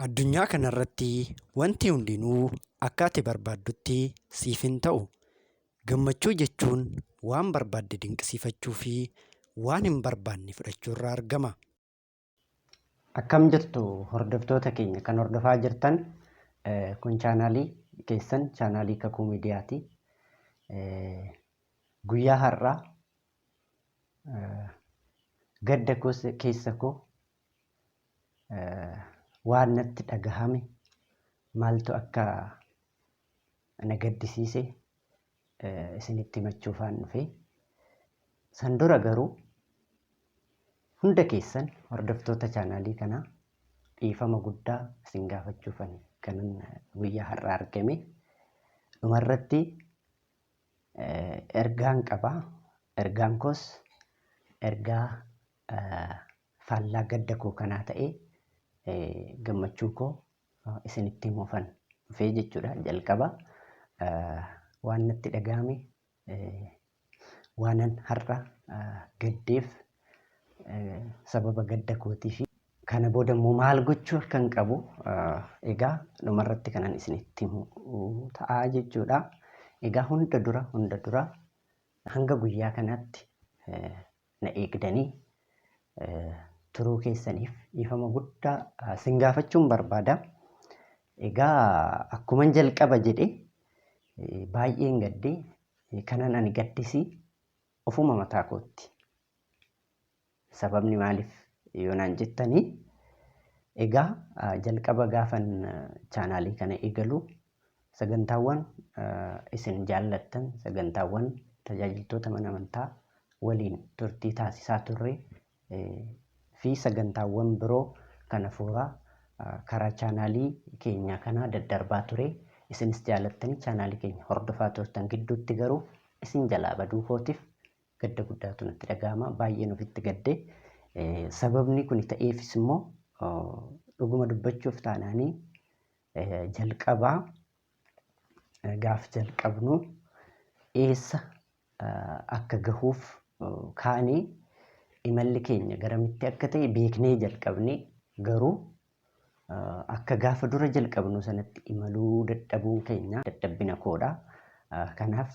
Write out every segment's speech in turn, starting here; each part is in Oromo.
Addunyaa kanarratti wanti hundinuu akka ati barbaaddutti siif hin ta'u. Gammachuu jechuun waan barbaadde dinqisiifachuu fi waan hin barbaanne fudhachuu irraa argama. Akkam jirtu hordoftoota keenya kan hordofaa jirtan kun chaanaalii keessan chaanaalii Kakuu Miidiyaati. Guyyaa har'aa gadda keessa koo waan natti dhagahame maaltu akka na gaddisiise isinitti himachuufaan dhufe. San dura garuu hunda keessan hordoftoota chaanaalii kanaa dhiifama guddaa isin gaafachuufan kan guyyaa har'aa argame. Dhumarratti ergaan qaba. Ergaan koos ergaa faallaa gadda koo kanaa ta'e gammachuu koo isinitti himuufan dhufee jechuudha. Jalqaba waan natti dhagahame waanan har'a gaddeef sababa gadda kootii fi kana booda immoo maal gochuu akkan qabu egaa dhumarratti kanan isinitti himu ta'a jechuudha. Egaa hunda dura hanga guyyaa kanaatti na eegdanii turuu keessaniif dhiifama guddaa isin gaafachuun barbaada. Egaa akkuman jalqaba jedhe baay'een gaddee kanan ani gaddisii ofuma mataa kootti. Sababni maaliif yoonaan jettanii egaa jalqaba gaafan chaanaalii kana eegalu sagantaawwan isin jaallattan sagantaawwan tajaajiltoota mana amantaa waliin turtii taasisaa turre fi sagantaawwan biroo kana fuuraa karaa chaanaalii keenya kanaa daddarbaa ture. Isinis jaallattanii chaanaalii keenya hordofaa turtan gidduutti garuu isin jalaa baduu kootiif gadda guddaatu natti dhagahama. Baay'een ofitti gaddee sababni kun ta'eefis immoo dhuguma dubbachuuf taanaanii jalqabaa gaaf jalqabnu eessa akka gahuuf kaanii imalli keenya garamitti akka ta'e beeknee jalqabne garuu akka gaafa dura jalqabnu sanatti imaluu dadhabuun keenya dadhabbina koodha. Kanaaf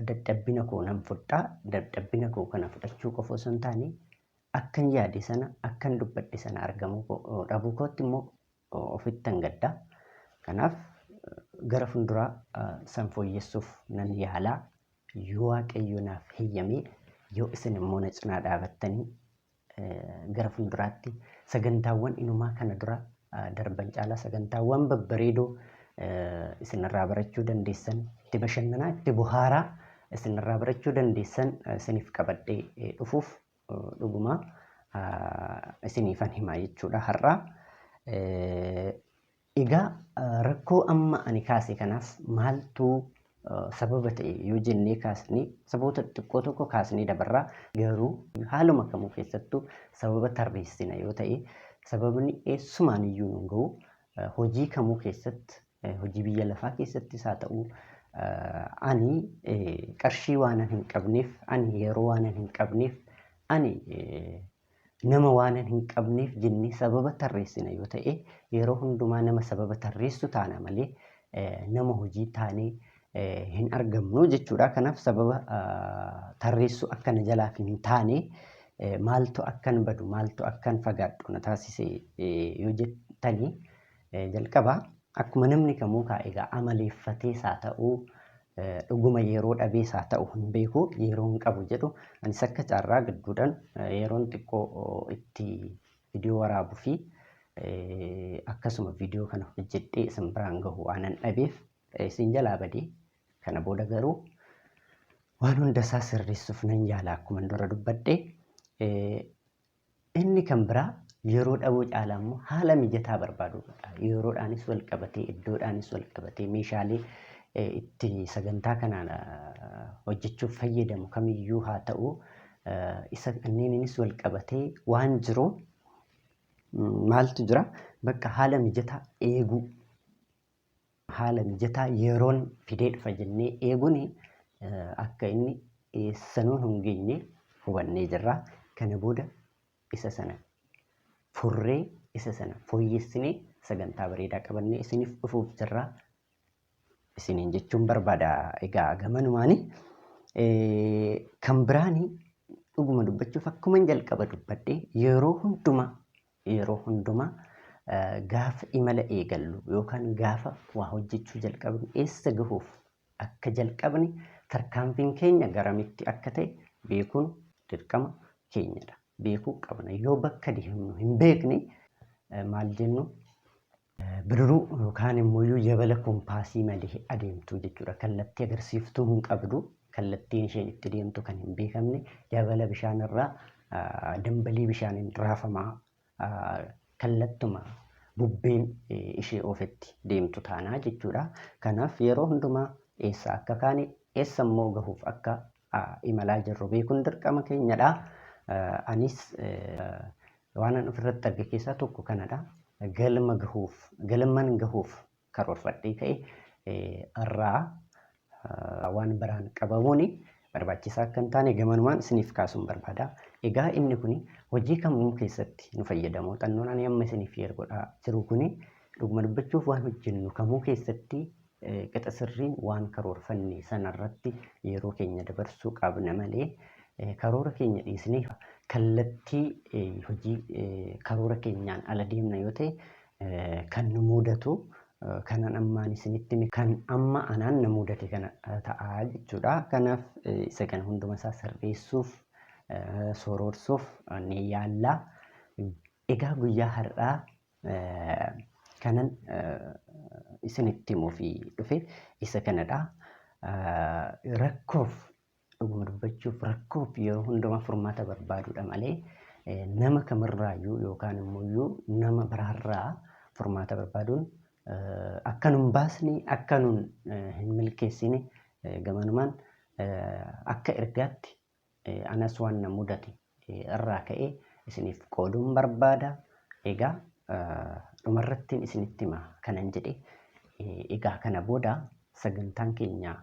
dadhabbina koo nan fudhaa. Dadhabbina koo kana fudhachuu qofa osoo hin taane akkan yaade sana akkan dubbadhe sana argamuu dhabuu kootti immoo ofittan gadda. Kanaaf gara fuulduraa san fooyyessuuf nan yaalaa. Yoo Waaqayyo naaf heeyyame yoo isin immoo na cinaa dhaabattanii gara fuulduraatti sagantaawwan inumaa kana dura darban caalaa sagantaawwan babbareedoo isinirraa barachuu dandeessan itti bashannanaa itti bohaaraa isinirraa barachuu dandeessan isiniif qabadhee dhufuuf dhuguma isiniifan himaa jechuudha har'aa. Egaa rakkoo amma ani kaase kanaaf maaltu sababa ta'e yoo jennee kaasnee saboota xiqqoo tokko kaasnee dabarraa. Garuu haaluma kamuu keessattuu sababa tarreessina yoo ta'e sababni eessumaan iyyuu nu gahu hojii kamuu keessatti hojii biyya lafaa keessattis haa ta'u ani qarshii waanan hin qabneef ani yeroo waanan hin qabneef ani nama waanan hin qabneef jennee sababa tarreessina yoo ta'e yeroo hundumaa nama sababa tarreessu taana malee nama hojii taanee hin argamnu jechuudha. Kanaaf sababa tarreessu akkana jalaaf hin taane maaltu akkan badu maaltu akkan fagaadhu na taasise yoo jettanii jalqaba akkuma namni kamuu egaa amaleeffatees haa ta'u dhuguma yeroo dhabees haa ta'u hin beeku yeroo hin qabu jedhu anis akka carraa gidduudhaan yeroon xiqqoo itti viidiyoo waraabuu fi akkasuma viidiyoo kana hojjedhee isin biraan gahu waanan dhabeef isin jalaa badee. Kana booda garuu waan hundasaa sirreessuuf nan yaala akkuma dura dubbadhe. Inni kan biraa yeroo dhabuu caalaa immoo haala mijataa barbaadudha. Yeroodhaanis wal qabatee iddoodhaanis wal qabatee meeshaalee itti sagantaa kanaan hojjechuuf fayyadamu kamiyyuu haa ta'u isa kanneeninis wal qabatee waan jiru maaltu jira bakka haala mijataa eeguu. Haala mijataa yeroon fidee dhufa jennee eeguun akka inni eessanuun hin geenye hubannee jirra. Kana booda isa sana furree isa sana fooyyessinee sagantaa bareedaa qabannee isiniif dhufuuf jirra isiniin jechuun barbaada. Egaa gamanumaani kan biraanii dhuguma dubbachuuf akkuma jalqaba dubbadhee yeroo hundumaa gaafa imala eegallu yookaan gaafa waa hojjechuu jalqabnu eessa gahuuf akka jalqabne tarkaanfiin keenya garamitti akka ta'e beekuun dirqama keenyadha. Beekuu qabna. Yoo bakka deemnu hin beekne maal jennu bidiruu yookaan immoo yabala kompaasii malee adeemtu jechuudha. Kallattii agarsiiftuu hin qabdu. Kallattiin isheen itti deemtu kan hin beekamne yabala bishaanirraa dambalii bishaaniin raafamaa kallattuma bubbeen ishee ofitti deemtu taanaa jechuudha. Kanaaf yeroo hundumaa eessa akka kaane eessa immoo gahuuf akka imalaa jirru beekuun dirqama keenyadha. Anis waan an ofirratti arge keessaa tokko kanadha. Galman gahuuf karoorfadhee ka'e irraa waan biraan qabamuun barbaachisaa akka hin taane gamanumaan isiniif kaasuun barbaada. Egaa inni kun hojii kamuu keessatti nu fayyadamu. Xannoon ani amma isiniif ergodhaa jiru kun dhuguma dubbachuuf waan hojjennu kamuu keessatti qixa sirriin waan karoorfanne sanarratti yeroo keenya dabarsuu qabna malee karoora keenya dhiisnee kallattii hojii karoora keenyaan ala deemna yoo ta'e kan nu mudatu kanan ammaan isinitti kan amma anaan na mudate kana ta'aa jechuudha. Kanaaf isa kana hunduma isaa sirreessuuf sororsuuf ni yaalla. Egaa guyyaa har'aa kanan isinitti himuuf dhufe isa kanadha. Rakkoof dhuguma dubbachuuf rakkoof yeroo hundumaa furmaata barbaaduudha malee nama kamirraayyuu yookaan immoo nama biraarraa furmaata barbaaduun akka nun baasne akka nun hin milkeessine gamanumaan akka ergaatti anas waan na mudate irraa ka'ee isiniif qooduun barbaada. Egaa dhumarrattiin isinitti hima kanan jedhe egaa kana booda sagantaan keenya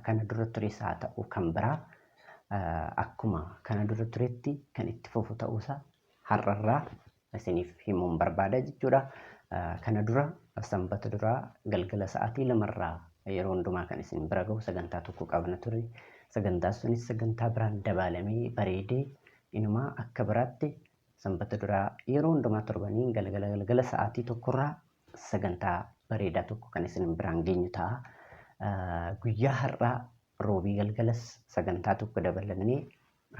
kana dura tures haa ta'u kan biraa akkuma kana dura turetti kan itti fufu ta'uusaa har'arraa isiniif himuun barbaada jechuudha. Kana dura sanbata duraa galgala sa'aatii 2 yeroo hundumaa kan isin bira gahu sagantaa tokko qabna ture. Sagantaa sunis sagantaa biraan dabalamee bareedee inumaa akka biraatti sanbata duraa yeroo hundumaa torbanii galgala sa'aatii 1 sagantaa bareedaa tokko kan isin biraan geenyu ta'a. Guyyaa har'aa roobii galgalas sagantaa tokko dabalannee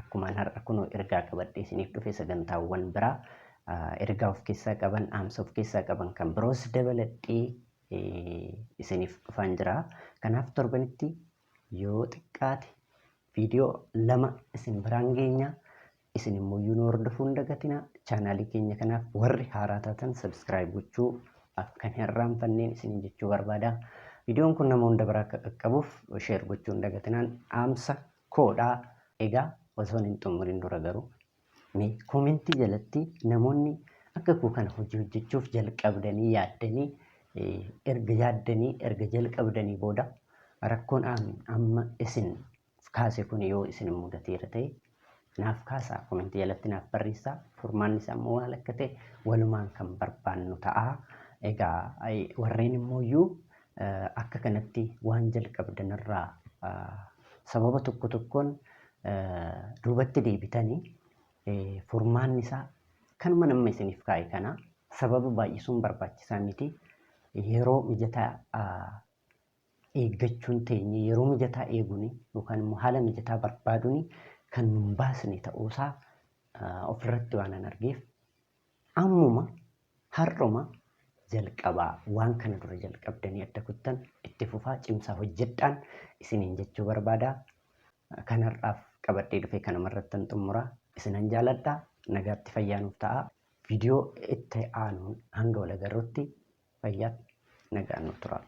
akkuma har'a kunoo ergaa qabadhee isiniif dhufe sagantaawwan biraa ergaa of keessaa qaban dhaamsa of keessaa qaban kan biroos dabaladhee isiniif dhufaan jira. Kanaaf torbanitti yoo xiqqaate viidiyoo 2 isin biraan geenya. Isin immoo nu hordofuun dagatina. Chaanaalii keenya kanaaf warri haaraa taatan subscribe gochuu akka hin irraanfanneen isin jechuu barbaada. Viidiyoon kun nama hunda bira akka qaqqabuuf share gochuun dagatinaan dhaamsa koodhaa. Egaa osoo hin xumurin dura garuu mee koomentii jalatti namoonni akka koo kana hojii hojjechuuf jalqabdanii erga jalqabdanii booda rakkoon amma isin kaase kun yoo isin mudateera ta'e naaf kaasaa koomentii jalatti naaf barreessaa. Furmaanni isaa immoo maal akka ta'e walumaan kan barbaannu ta'a. Egaa warreen immoo akka kanatti waan jalqabdan irraa sababa tokkoon duubatti deebitanii furmaanni isaa kanuma nama isiniif kaa'e kana sababa baay'isuun barbaachisaa miti. Yeroo mijataa eeggachuun teenye yeroo mijataa eeguun yookaan immoo haala mijataa barbaaduun kan nun baasne ta'uusaa ofirratti waan an argeef ammuma har'uma jalqabaa waan kana dura jalqabdanii adda kuttan itti fufaa cimsaa hojjedhaan isiniin jechuu barbaada. Kan har'aaf qabadhee dhufe kanumarratti xumura. Isinan jaaladha. Nagaatti fayyaanuuf ta'a. Viidiyoo itti aanuun hanga wal agarruutti fayyaatti nagaan nuuf tura.